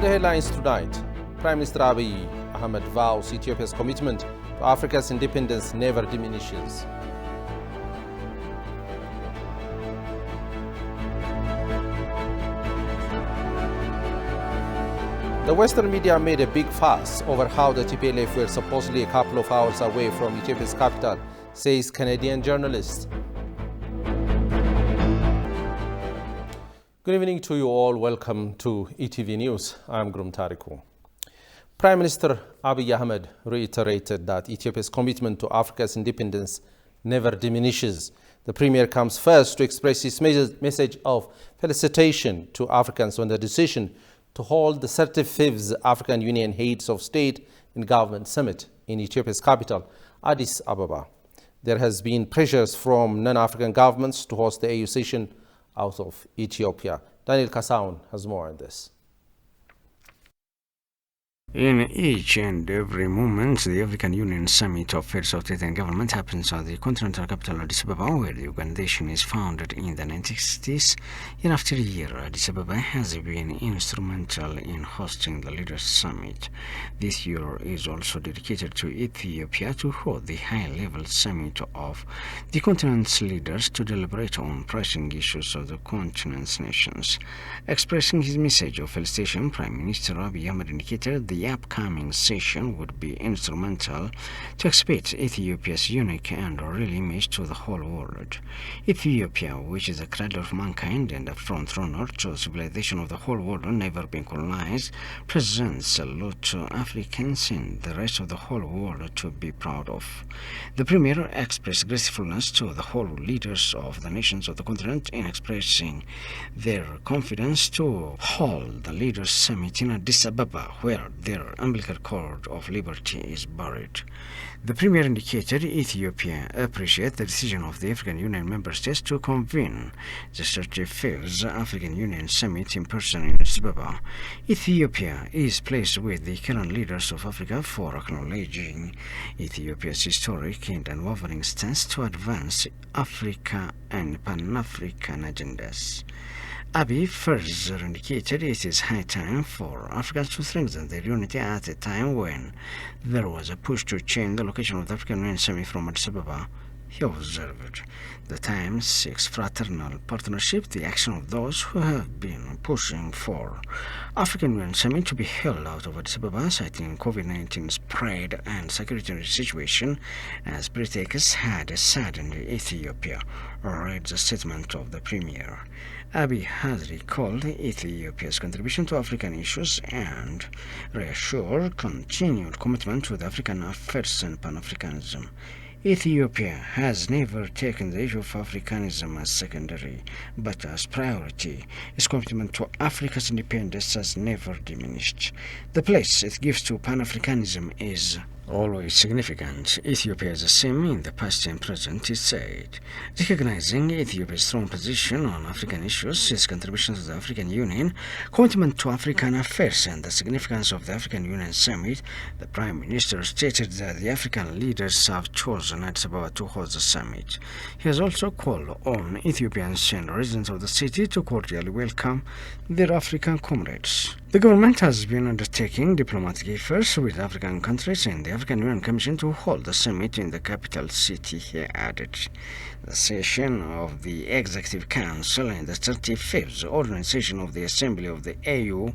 the headlines tonight. Prime Minister Abiy Ahmed vows Ethiopia's commitment to Africa's independence never diminishes. The Western media made a big fuss over how the TPLF were supposedly a couple of hours away from Ethiopia's capital, says Canadian journalist. Good evening to you all. Welcome to ETV News. I'm Grum Tariku. Prime Minister Abiy Ahmed reiterated that Ethiopia's commitment to Africa's independence never diminishes. The Premier comes first to express his message of felicitation to Africans on the decision to hold the 35th African Union Heads of State and Government Summit in Ethiopia's capital, Addis Ababa. There has been pressures from non-African governments to host the AU session out of Ethiopia. Daniel Kasaun has more on this. In each and every moment, the African Union Summit of Heads of State and Government happens at the continental capital Addis Ababa, where the organization is founded in the 1960s. Year after year, Addis Ababa has been instrumental in hosting the Leaders' Summit. This year is also dedicated to Ethiopia to hold the high-level summit of the continent's leaders to deliberate on pressing issues of the continent's nations. Expressing his message of felicitation, Prime Minister Abiy Ahmed indicated the upcoming session would be instrumental to exhibit Ethiopia's unique and real image to the whole world. Ethiopia, which is the cradle of mankind and a front-runner to civilization of the whole world, never been colonized, presents a lot to Africans and the rest of the whole world to be proud of. The Premier expressed gratefulness to the whole leaders of the nations of the continent in expressing their confidence to hold the Leaders' Summit in Addis Ababa, where their umbilical cord of liberty is buried. The Premier indicated Ethiopia appreciates the decision of the African Union member states to convene the 35th African Union Summit in person in Addis Ababa. Ethiopia is pleased with the current leaders of Africa for acknowledging Ethiopia's historic and unwavering stance to advance Africa and Pan-African agendas. Abiy further indicated it is high time for Africans to strengthen their unity at a time when there was a push to change the location of the African Union Summit from Addis Ababa. He observed, the time seeks fraternal partnership, the action of those who have been pushing for African Union Summit to be held out of Addis Ababa, citing COVID-19 spread and security situation as pretext had saddened Ethiopia, read the statement of the Premier. Abiy has recalled Ethiopia's contribution to African issues and reassured continued commitment to the African affairs and Pan-Africanism. Ethiopia has never taken the issue of Africanism as secondary, but as priority. Its commitment to Africa's independence has never diminished. The place it gives to Pan-Africanism is always significant. Ethiopia is the same in the past and present, it said. Recognizing Ethiopia's strong position on African issues, its contribution to the African Union, commitment to African affairs, and the significance of the African Union Summit, the Prime Minister stated that the African leaders have chosen Addis Ababa to host the summit. He has also called on Ethiopians and residents of the city to cordially welcome their African comrades. The government has been undertaking diplomatic efforts with African countries and the African Union Commission to hold the summit in the capital city, he added. The session of the Executive Council and the 35th Organization of the Assembly of the AU,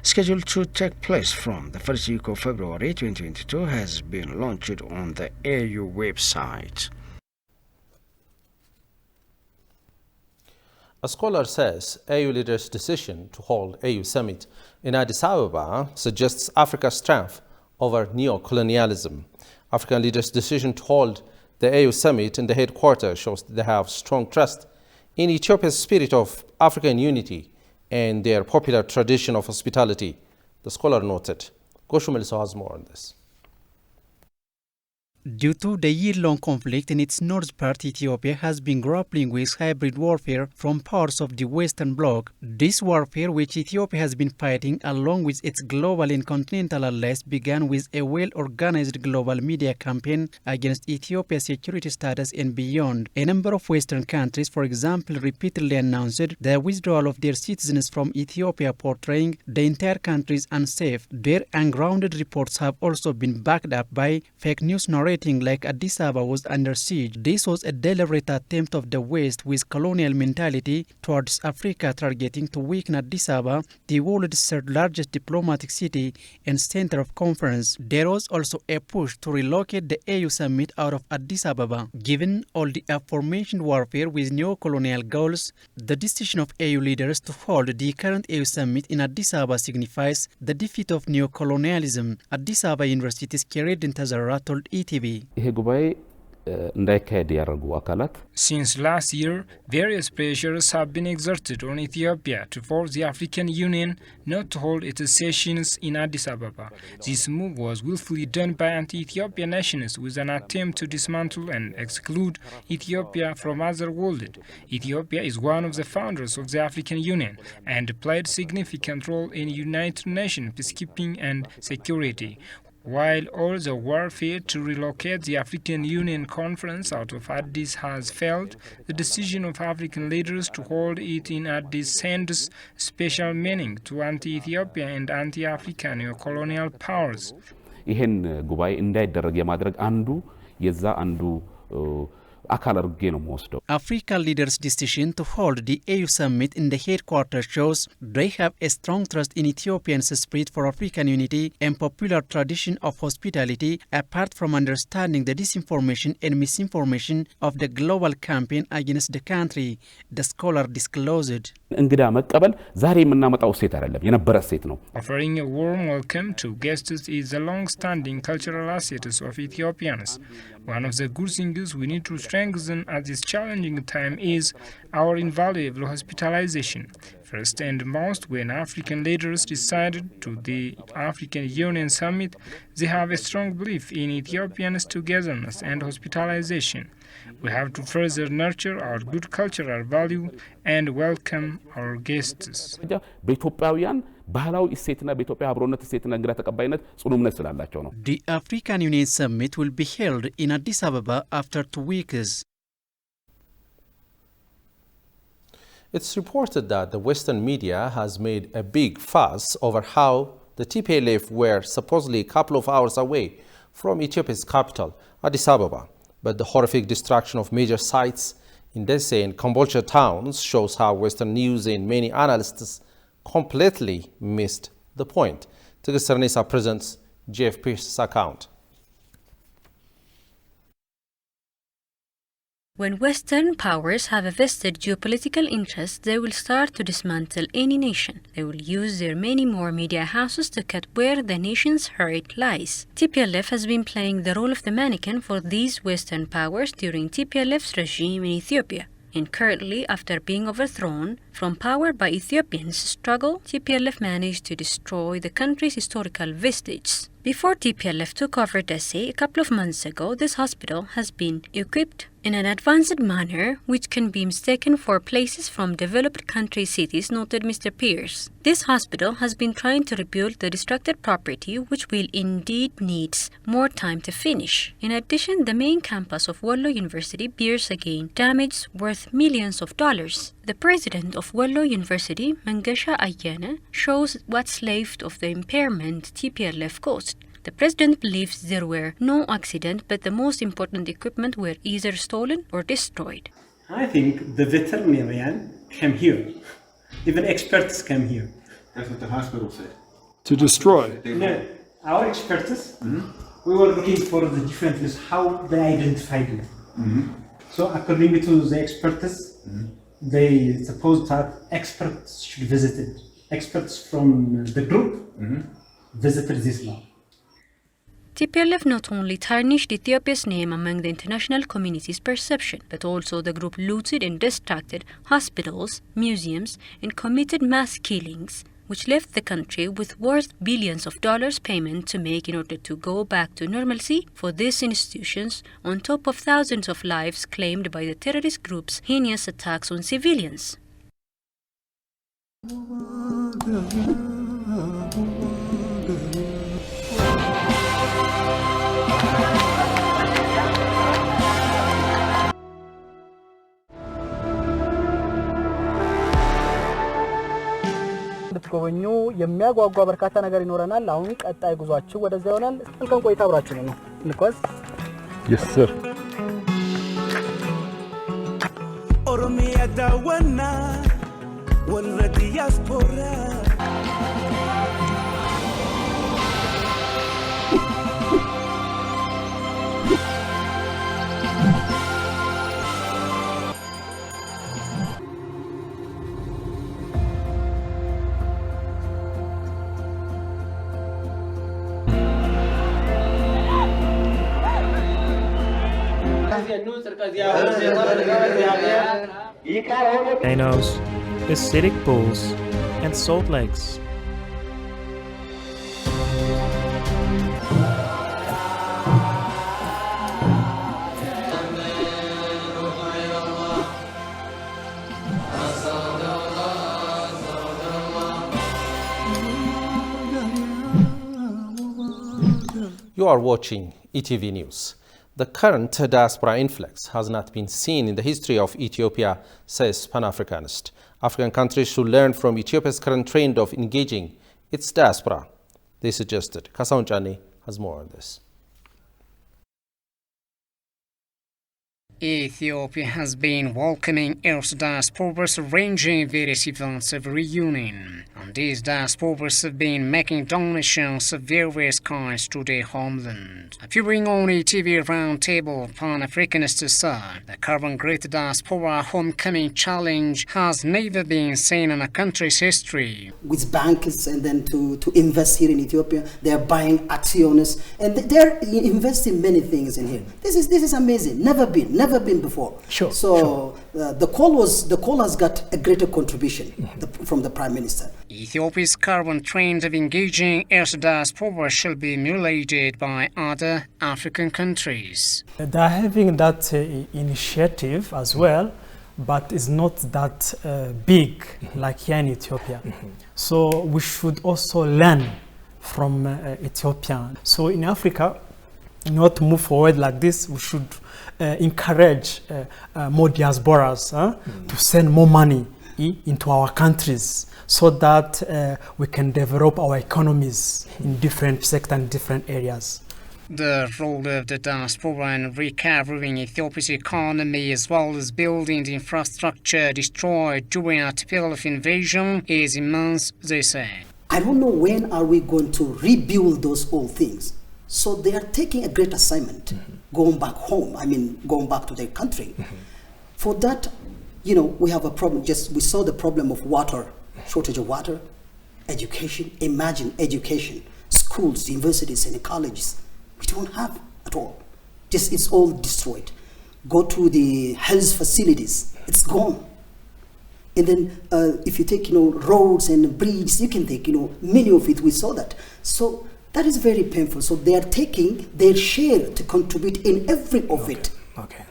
scheduled to take place from the first week of February 2022, has been launched on the AU website. A scholar says AU leaders' decision to hold AU summit in Addis Ababa suggests Africa's strength over neo-colonialism. African leaders' decision to hold the AU summit in the headquarters shows that they have strong trust in Ethiopia's spirit of African unity and their popular tradition of hospitality, the scholar noted. Goshu Meliso has more on this. Due to the year-long conflict in its north part, Ethiopia has been grappling with hybrid warfare from parts of the Western Bloc. This warfare, which Ethiopia has been fighting along with its global and continental allies, began with a well-organized global media campaign against Ethiopia's security status and beyond. A number of Western countries, for example, repeatedly announced the withdrawal of their citizens from Ethiopia, portraying the entire country as unsafe. Their ungrounded reports have also been backed up by fake news narrating like Addis Ababa was under siege. This was a deliberate attempt of the West with colonial mentality towards Africa, targeting to weaken Addis Ababa, the world's third largest diplomatic city and center of conference. There was also a push to relocate the AU summit out of Addis Ababa. Given all the aforementioned warfare with neo-colonial goals, the decision of AU leaders to hold the current AU summit in Addis Ababa signifies the defeat of neo-colonialism. Addis Ababa University's Keredin Tazara told ETV. Since last year, various pressures have been exerted on Ethiopia to force the African Union not to hold its sessions in Addis Ababa. This move was willfully done by anti-Ethiopian nationalists with an attempt to dismantle and exclude Ethiopia from other world. Ethiopia is one of the founders of the African Union and played a significant role in United Nations peacekeeping and security. While all the warfare to relocate the African Union conference out of Addis has failed, the decision of African leaders to hold it in Addis sends special meaning to anti-Ethiopia and anti-African colonial powers. ይሄን ጉባኤ እንዳይደረግ የማድረግ አንዱ African leaders' decision to hold the AU summit in the headquarters shows they have a strong trust in Ethiopians' spirit for African unity and popular tradition of hospitality, apart from understanding the disinformation and misinformation of the global campaign against the country, the scholar disclosed. Offering a warm welcome to guests is a long-standing cultural asset of Ethiopians. One of the good things we need to strengthen at this challenging time is our invaluable hospitalization. First and most, when African leaders decided to the African Union Summit, they have a strong belief in Ethiopians' togetherness and hospitalization. We have to further nurture our good cultural value and welcome our guests. The African Union Summit will be held in Addis Ababa after 2 weeks. It's reported that the Western media has made a big fuss over how the TPLF were supposedly a couple of hours away from Ethiopia's capital, Addis Ababa. But the horrific destruction of major sites in Desse and Kombolcha towns shows how Western news and many analysts completely missed the point. Tigist Sarnesa presents Jeff Pierce's account. When Western powers have a vested geopolitical interest, they will start to dismantle any nation. They will use their many more media houses to cut where the nation's heart lies. TPLF has been playing the role of the mannequin for these Western powers during TPLF's regime in Ethiopia. And currently, after being overthrown from power by Ethiopians' struggle, TPLF managed to destroy the country's historical vestiges. Before TPLF took over Desse a couple of months ago, this hospital has been equipped in an advanced manner which can be mistaken for places from developed country cities, noted Mr. Pierce. This hospital has been trying to rebuild the destructed property, which will indeed needs more time to finish. In addition, the main campus of Wollo University bears again damage worth millions of dollars. The president of Wollo University, Mangasha Ayana, shows what's left of the impairment TPLF caused. The president believes there were no accident, but the most important equipment were either stolen or destroyed. I think the veterinarian came here. Even experts came here. That's what the hospital said. To destroy? No, our experts, we were looking for the differences, how they identified it. So according to the experts, they supposed that experts should visit it. Experts from the group visited this lab. TPLF not only tarnished Ethiopia's name among the international community's perception, but also the group looted and distracted hospitals, museums, and committed mass killings. which left the country with worth billions of dollars payment to make in order to go back to normalcy for these institutions, on top of thousands of lives claimed by the terrorist group's heinous attacks on civilians. ልትጎበኙ የሚያጓጓ በርካታ ነገር ይኖረናል። አሁን ቀጣይ ጉዟችሁ ወደዛ ይሆናል። መልካም ቆይታ አብራችሁ ነው። እንኳን Yes sir. ኦሮሚያ ዳወና ወልረ ዲያስፖራ volcanoes, acidic pools, and salt lakes. You are watching ETV News. The current diaspora influx has not been seen in the history of Ethiopia, says Pan-Africanist. African countries should learn from Ethiopia's current trend of engaging its diaspora, they suggested. Kasaun Chane has more on this. Ethiopia has been welcoming its diasporas arranging various events of reunion. And these diasporas have been making donations of various kinds to their homeland. Appearing on ETV Roundtable, Pan-Africanists said the current Great Diaspora Homecoming Challenge has never been seen in a country's history. With banks and then to invest here in Ethiopia, they are buying actions and they're investing many things in here. This is amazing. Never been before. Sure. So the call has got a greater contribution from the Prime Minister. Ethiopia's current trend of engaging its diaspora shall be emulated by other African countries. They are having that initiative as well, but it's not that big like here in Ethiopia. So we should also learn from Ethiopia. So in Africa, in order to move forward like this, we should encourage more diasporas to send more money into our countries so that we can develop our economies in different sectors and different areas. The role of the diaspora in recovering Ethiopia's economy as well as building the infrastructure destroyed during a TPLF invasion is immense, they say. I don't know when are we going to rebuild those old things. So they are taking a great assignment, going back home, going back to their country. For that, we have a problem. We saw the problem of water, shortage of water, education. Imagine education, schools, universities, and colleges. We don't have at all. It's all destroyed. Go to the health facilities, it's gone. And then if you take, roads and bridges, you can take, many of it, we saw that. So that is very painful. So they are taking their share to contribute in every of it. Okay.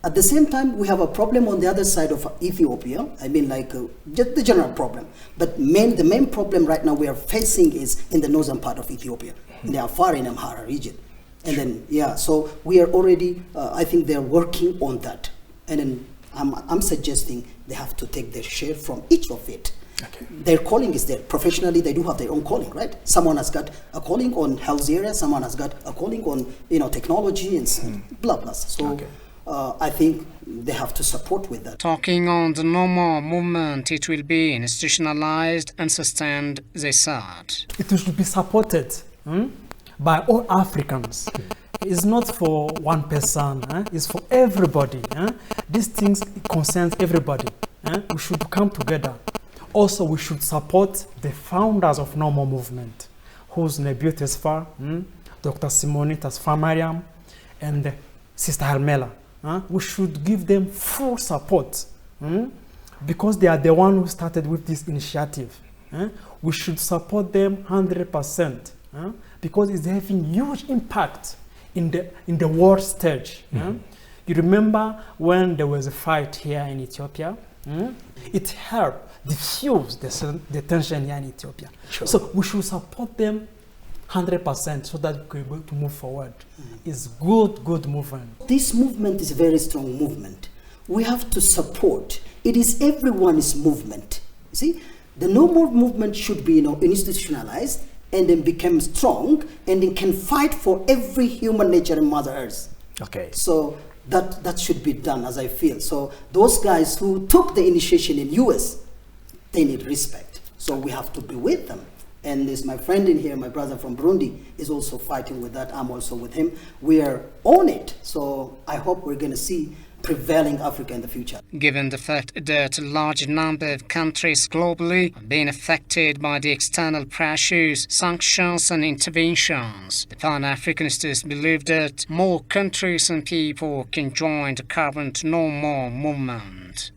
At the same time, we have a problem on the other side of Ethiopia. Just the general problem. But the main problem right now we are facing is in the northern part of Ethiopia, in the Afar and Amhara region. And then, so we are already, I think they are working on that. And then I'm suggesting they have to take their share from each of it. Okay. Their calling is there. Professionally, they do have their own calling, right? Someone has got a calling on health area, someone has got a calling on, technology and blah, blah. So I think they have to support with that. Talking on the normal movement, it will be institutionalized and sustained, they said. It should be supported by all Africans. It's not for one person, it's for everybody. These things concerns everybody. We should come together. Also, we should support the founders of Normal Movement, who's Nebiu Tesfa, Dr. Simone Tesfa Mariam, and Sister Hermela. We should give them full support because they are the one who started with this initiative. we should support them 100%, because it's having huge impact in the world stage. You remember when there was a fight here in Ethiopia? It helped diffuse the tension here in Ethiopia. Sure. So we should support them 100% so that we can be able to move forward. It's good movement. This movement is a very strong movement. We have to support. It is everyone's movement. You see, the No More movement should be, institutionalized and then become strong and then can fight for every human nature in Mother Earth. Okay. So that should be done, as I feel. So those guys who took the initiation in US, they need respect. So we have to be with them. And there's my friend in here, my brother from Burundi, is also fighting with that. I'm also with him. We are on it. So I hope we're going to see prevailing Africa in the future. Given the fact that a large number of countries globally are being affected by the external pressures, sanctions and interventions, the Pan-Africanists believe that more countries and people can join the current No More movement.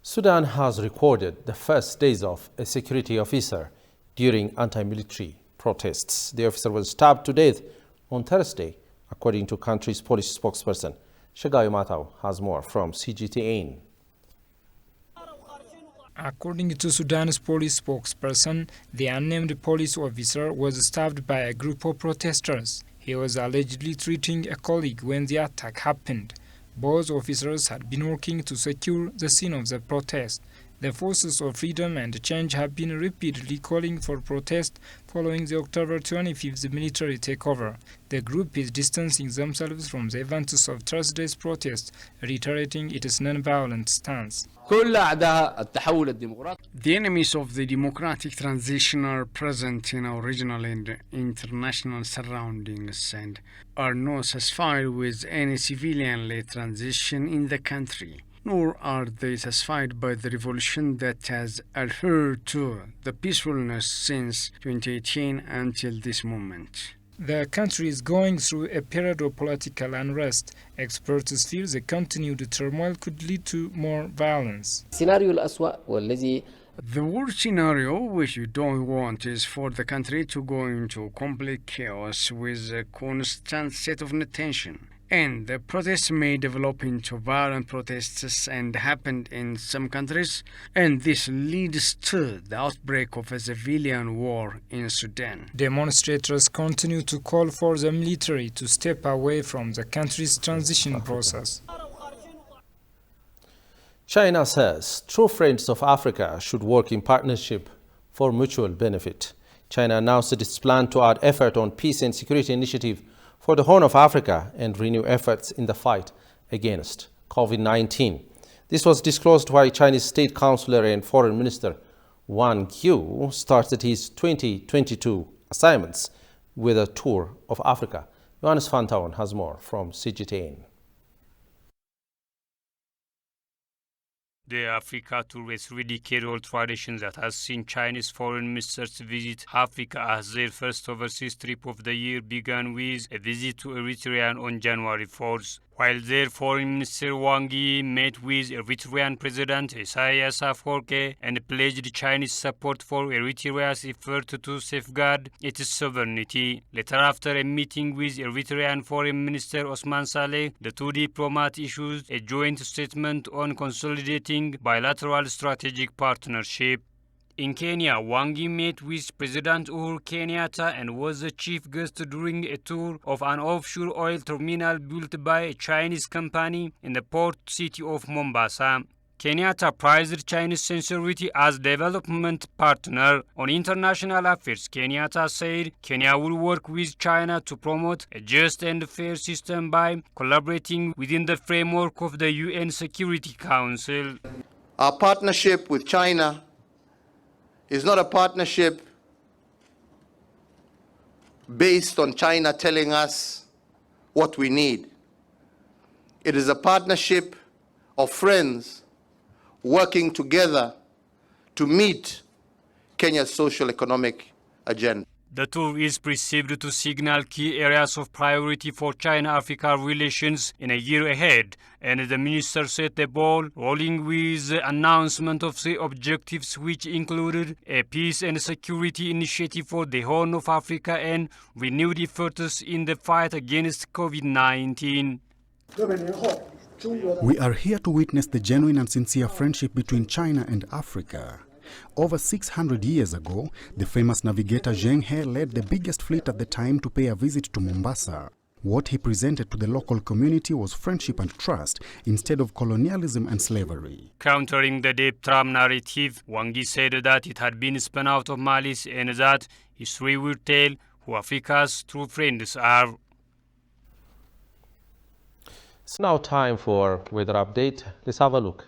Sudan has recorded the first days of a security officer during anti-military protests. The officer was stabbed to death on Thursday, according to country's police spokesperson. Shagayo Matau has more from CGTN. According to Sudan's police spokesperson, the unnamed police officer was stabbed by a group of protesters. He was allegedly treating a colleague when the attack happened. Both officers had been working to secure the scene of the protest. The forces of freedom and change have been repeatedly calling for protest following the October 25th military takeover. The group is distancing themselves from the events of Thursday's protest, reiterating its non-violent stance. The enemies of the democratic transition are present in our regional and international surroundings and are not satisfied with any civilian-led transition in the country, nor are they satisfied by the revolution that has adhered to the peacefulness since 2018 until this moment. The country is going through a period of political unrest. Experts fear the continued turmoil could lead to more violence. The worst scenario, which you don't want, is for the country to go into complete chaos with a constant state of tension. And the protests may develop into violent protests and happened in some countries, and this leads to the outbreak of a civilian war in Sudan. Demonstrators continue to call for the military to step away from the country's transition process. China says true friends of Africa should work in partnership for mutual benefit. China announced its plan to add effort on peace and security initiative for the Horn of Africa and renew efforts in the fight against COVID-19. This was disclosed while Chinese State Councillor and Foreign Minister Wang Yi started his 2022 assignments with a tour of Africa. Johannes Fantaun has more from CGTN. The Africa tour is a decade-old tradition that has seen Chinese foreign ministers visit Africa, as their first overseas trip of the year began with a visit to Eritrea on January 4th. While their foreign minister Wang Yi met with Eritrean President Isaias Afwerki and pledged Chinese support for Eritrea's effort to safeguard its sovereignty. Later, after a meeting with Eritrean Foreign Minister Osman Saleh, the two diplomats issued a joint statement on consolidating bilateral strategic partnership. In Kenya, Wang Yi met with President Uhuru Kenyatta and was the chief guest during a tour of an offshore oil terminal built by a Chinese company in the port city of Mombasa. Kenyatta praised China's sincerity as development partner. On international affairs, Kenyatta said Kenya will work with China to promote a just and fair system by collaborating within the framework of the UN Security Council. Our partnership with China is not a partnership based on China telling us what we need. It is a partnership of friends working together to meet Kenya's social-economic agenda. The tour is perceived to signal key areas of priority for China-Africa relations in a year ahead, and the minister set the ball rolling with the announcement of the objectives, which included a peace and security initiative for the Horn of Africa and renewed efforts in the fight against COVID-19. We are here to witness the genuine and sincere friendship between China and Africa. Over 600 years ago, the famous navigator Zheng He led the biggest fleet at the time to pay a visit to Mombasa. What he presented to the local community was friendship and trust instead of colonialism and slavery. Countering the deep Trump narrative, Wang Yi said that it had been spun out of malice and that history will tell who Africa's true friends are. It's now time for weather update. Let's have a look.